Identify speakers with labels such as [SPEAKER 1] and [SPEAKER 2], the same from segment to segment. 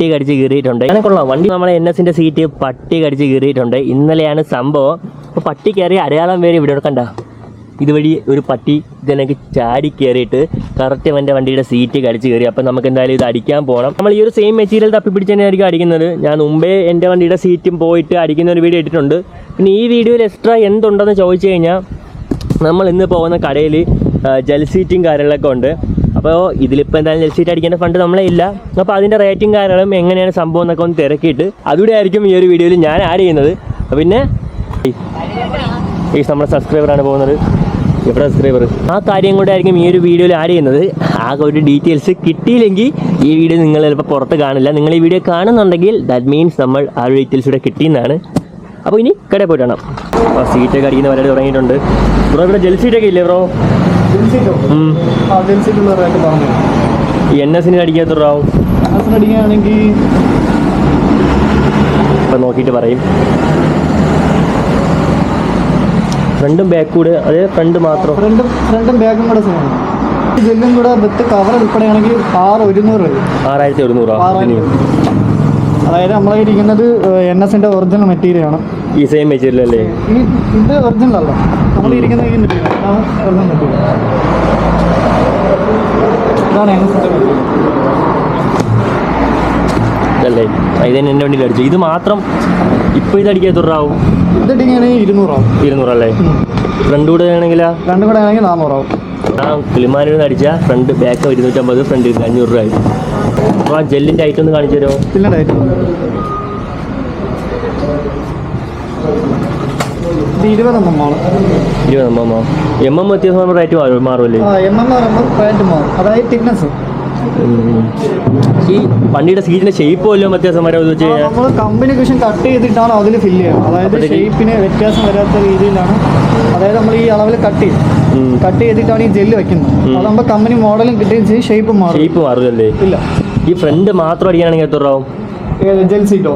[SPEAKER 1] പട്ടി കടിച്ച് കീറിയിട്ടുണ്ട്. അങ്ങനെ കൊള്ളാം, വണ്ടി നമ്മളെ NS-ന്റെ സീറ്റ് പട്ടി കടിച്ച് കീറിയിട്ടുണ്ട്. ഇന്നലെയാണ് സംഭവം. അപ്പോൾ പട്ടി കയറി അടയാളം വരെ ഇവിടെ കണ്ട, ഇതുവഴി ഒരു പട്ടി ഇതിനൊക്കെ ചാടി കയറിയിട്ട് കറക്റ്റ് എൻ്റെ വണ്ടിയുടെ സീറ്റ് കടിച്ച് കയറി. അപ്പം നമുക്ക് എന്തായാലും ഇത് അടിക്കാൻ പോകണം. നമ്മൾ ഈ ഒരു സെയിം മെറ്റീരിയൽ തപ്പിപ്പിടിച്ച് തന്നെയായിരിക്കും അടിക്കുന്നത്. ഞാൻ മുമ്പേ എൻ്റെ വണ്ടിയുടെ സീറ്റും പോയിട്ട് അടിക്കുന്ന ഒരു വീഡിയോ ഇട്ടിട്ടുണ്ട്. പിന്നെ ഈ വീഡിയോയിൽ എക്സ്ട്രാ എന്തുണ്ടെന്ന് ചോദിച്ചു കഴിഞ്ഞാൽ, നമ്മൾ ഇന്ന് പോകുന്ന കടയിൽ ജെൽ സീറ്റും കാര്യങ്ങളൊക്കെ ഉണ്ട്. അപ്പോൾ ഇതിലിപ്പോൾ എന്തായാലും ജെൽ സീറ്റ് അടിക്കേണ്ട ഫണ്ട് നമ്മളെ ഇല്ല. അപ്പോൾ അതിൻ്റെ റേറ്റും കാര്യങ്ങളും എങ്ങനെയാണ് സംഭവം എന്നൊക്കെ ഒന്ന് തിരക്കിയിട്ട് അതുകൂടെ ആയിരിക്കും ഈ ഒരു വീഡിയോയിൽ ഞാൻ ആഡ് ചെയ്യുന്നത്. പിന്നെ ഈ നമ്മുടെ സബ്സ്ക്രൈബറാണ് പോകുന്നത്. എവിടെ സബ്സ്ക്രൈബർ? ആ കാര്യം കൂടെ ആയിരിക്കും ഈ ഒരു വീഡിയോയിൽ ആഡ് ചെയ്യുന്നത്. ആകെ ഒരു ഡീറ്റെയിൽസ് കിട്ടിയില്ലെങ്കിൽ ഈ വീഡിയോ നിങ്ങൾ ചിലപ്പോൾ പുറത്ത് കാണില്ല. നിങ്ങൾ ഈ വീഡിയോ കാണുന്നുണ്ടെങ്കിൽ ദാറ്റ് മീൻസ് നമ്മൾ ആ ഒരു ഡീറ്റെയിൽസ് ഇവിടെ കിട്ടിയെന്നാണ്. അപ്പോൾ ഇനി കടയിൽ പോയിട്ട് കാണാം. അപ്പോൾ സീറ്റൊക്കെ അടിക്കുന്ന വരെ തുടങ്ങിയിട്ടുണ്ട്. ബ്രോ ഇവിടെ ജെൽ സീറ്റൊക്കെ ഇല്ലേ ബ്രോ? ഈ NS-ന് അടിക്കാത്ത ബ്രോവും അടിക്കുകയാണെങ്കിൽ ഇപ്പം നോക്കിയിട്ട് പറയും. ഫ്രണ്ടും ബാക്ക് കൂടെ, അതേ ഫ്രണ്ട് മാത്രം? ഫ്രണ്ടും ബാക്കും കൂടെ ജെല്ലും കൂടെ വിത്ത് കവർ ഉൾപ്പെടെയാണെങ്കിൽ 6100. അതായത് നമ്മളെ ഇരിക്കുന്നത് NS-ന്റെ ഒറിജിനൽ മെറ്റീരിയൽ ആണ്. ഈ സെയിം മെറ്റീരിയൽ അല്ലേ? ഇത് ഒറിജിനൽ അല്ല, നമ്മൾ ഇരിക്കുന്ന ഈ മെറ്റീരിയൽ ഒറിജിനൽ മെറ്റീരിയൽ. ഇതാണ് NS-ന്റെ മെറ്റീരിയൽ അല്ലേ? ഇതന്നെ എൻ്റെ വണ്ടിയിൽ അടിച്ചു. ഇത് മാത്രം ഇപ്പോൾ ഇത് അടിക്കാൻ എത്രയാവും? ഇതടിക്കുകയാണെങ്കിൽ 200 അല്ലേ? ഫ്രണ്ട് കൂടെ ആണെങ്കിൽ 400 ആ കിളിമാനൂരിൽ നിന്ന് അടിച്ചാൽ ഫ്രണ്ട് ബാക്ക് 250, ഫ്രണ്ട് 500 രൂപ ആയി. അപ്പോൾ ആ ജെല്ലിൻ്റെ ഐറ്റം ഒന്ന് കാണിച്ചു തരുമോ? ഇത് 20 mm വ്യത്യാസം റേറ്റ് മാറുമല്ലേ? അതായത് തിക്നെസ്. ഈ വണ്ടിയുടെ സീറ്റിന്റെ ഷേപ്പ് വല്ലതും വ്യത്യാസം വരാൻ വെച്ച് കഴിഞ്ഞാൽ നമ്മൾ കമ്പനിക്കേഷൻ കട്ട് ചെയ്തിട്ടാണ് അതിൽ ഫില്ല് ചെയ്യുന്നത്. അതായത് ഷേപ്പിന് വ്യത്യാസം വരാത്ത രീതിയിലാണ്. അതായത് നമ്മൾ ഈ അളവിൽ കട്ട് ചെയ്തിട്ടാണ് ഈ ജെല്ല് വെക്കുന്നത്. അതാകുമ്പോൾ കമ്പനി മോഡലും കിട്ടുകയും ചെയ്യും, ഷേപ്പ് മാറുമല്ലേ? ഇല്ല. ഈ ഫ്രണ്ട് മാത്രം അടിക്കുകയാണെങ്കിൽ എത്ര രൂപ? ജെൽ സീറ്റോ?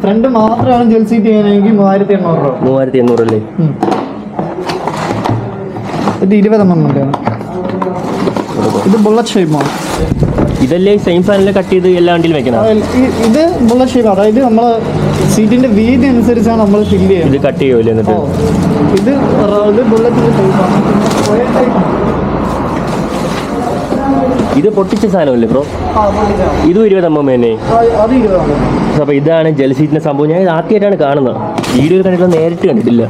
[SPEAKER 1] ഫ്രണ്ട് മാത്രമാണ് ജെൽ സീറ്റ് ചെയ്യാനെങ്കിൽ 3800 അല്ലേ? ഇത് 20 mm ആണ്. ഇത് ബുള്ളറ്റ് ഷേപ്പാണ്. ഇതല്ലേ സെയിം ഫാനിൽ കട്ട് ചെയ്ത് എല്ലാ വണ്ടിയിലും വെക്കണം? ഇത് ബുള്ളറ്റ് ഷേപ്പ്. അതായത് നമ്മൾ സീറ്റിന്റെ വീതി അനുസരിച്ചാണ് നമ്മൾ ഫില്ല് ചെയ്യുന്നത്. ഇത് കട്ട് ചെയ്യുമല്ലേ? എന്നിട്ട് ഇത് ബുള്ളറ്റിന്റെ ഷേപ്പാണ്. ഇത് പൊട്ടിച്ച സാധനമല്ലേ ബ്രോ? ഇതും 20 mm തന്നെ. അപ്പോൾ ഇതാണ് ജെൽ സീറ്റിന്റെ സംഭവം. ഞാൻ ഇത് ആദ്യമായിട്ടാണ് കാണുന്നത്. വീഡിയോ കണ്ടിട്ട് നേരിട്ട് കണ്ടിട്ടില്ല.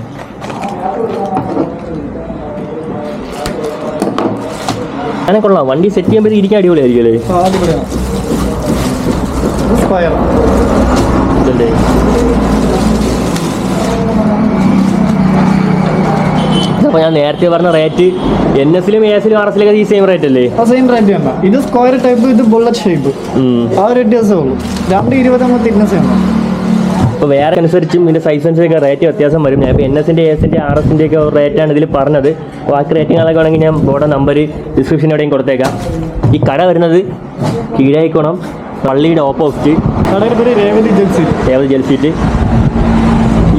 [SPEAKER 1] അങ്ങനെ കൊള്ളാം, വണ്ടി സെറ്റ് ചെയ്യുമ്പോൾ ഇരിക്കാൻ അടിപൊളിയായിരിക്കും അല്ലേ? ഇതല്ലേ? അപ്പോൾ ഞാൻ നേരത്തെ പറഞ്ഞ റേറ്റ് NS-ലും AS-ലും RS-ലൊക്കെ ഈ സെയിം റേറ്റ് അല്ലേ? സെയിം റേറ്റ് തന്നെ. ഇത് സ്ക്വയർ ടൈപ്പ്, ഇത് ബുള്ളറ്റ് ഷേപ്പ്. ആ ഒരു വ്യത്യാസമേ ഉള്ളൂ. 20 mm തിക്നെസ് ആണ്. അപ്പോൾ വേറെ അനുസരിച്ചും ഇതിൻ്റെ സൈസ് അനുസരിച്ചൊക്കെ റേറ്റ് വ്യത്യാസം വരും. ഞാൻ ഇപ്പോൾ NS-ന്റെ AS-ന്റെ RS-ന്റെ ഒക്കെ റേറ്റാണ് ഇതിൽ പറഞ്ഞത്. ബാക്കി റേറ്റിങ്ങളൊക്കെ ആണെങ്കിൽ ഞാൻ ബോർഡ് നമ്പർ ഡിസ്ക്രിപ്ഷൻ എവിടെയും കൊടുത്തേക്കാം. ഈ കട വരുന്നത് കീഴായിക്കോണം പള്ളിയുടെ ഓപ്പോസിറ്റ്. കടയുടെ പേര് രേവതി ജെൽ സീറ്റ്.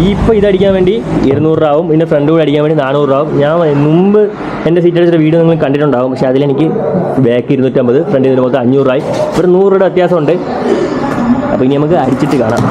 [SPEAKER 1] ഈ ഇപ്പോൾ ഇതടിക്കാൻ വേണ്ടി 200 ആവും. പിന്നെ ഫ്രണ്ട് കൂടെ അടിക്കാൻ വേണ്ടി 400 ആവും. ഞാൻ മുമ്പ് എൻ്റെ സീറ്റ് അടിച്ചിട്ട് വീഡിയോ നിങ്ങൾ കണ്ടിട്ടുണ്ടാകും. പക്ഷേ അതിലെനിക്ക് ബാക്ക് 250, ഫ്രണ്ട് ഇതിന് മൊത്തം 500 ആയി. ഒരു 100 രൂപയുടെ വ്യത്യാസമുണ്ട്. അപ്പോൾ ഇനി നമുക്ക് അടിച്ചിട്ട് കാണാം.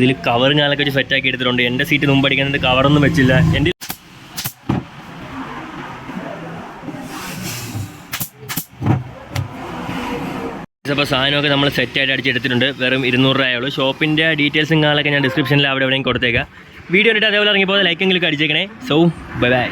[SPEAKER 1] ഇതിൽ കവർ ഞാനൊക്കെ വെച്ച് സെറ്റാക്കി എടുത്തിട്ടുണ്ട്. എൻ്റെ സീറ്റ് മുമ്പ് അടിക്കുന്നത് കവറൊന്നും വെച്ചില്ല. എൻ്റെ അപ്പോൾ സാധനമൊക്കെ നമ്മൾ സെറ്റായിട്ട് അടിച്ചെടുത്തിട്ടുണ്ട്. വെറും 200 രൂപയുള്ളൂ. ഷോപ്പിൻ്റെ ഡീറ്റെയിൽസും കാര്യങ്ങളൊക്കെ ഞാൻ ഡിസ്ക്രിപ്ഷനിൽ അവിടെ എവിടെയും കൊടുത്തേക്കാം. വീഡിയോ കണ്ടിട്ട് അതേപോലെ ഇറങ്ങിപ്പോൾ ലൈക്കെങ്കിലും അടിച്ചേക്കണേ. So bye by.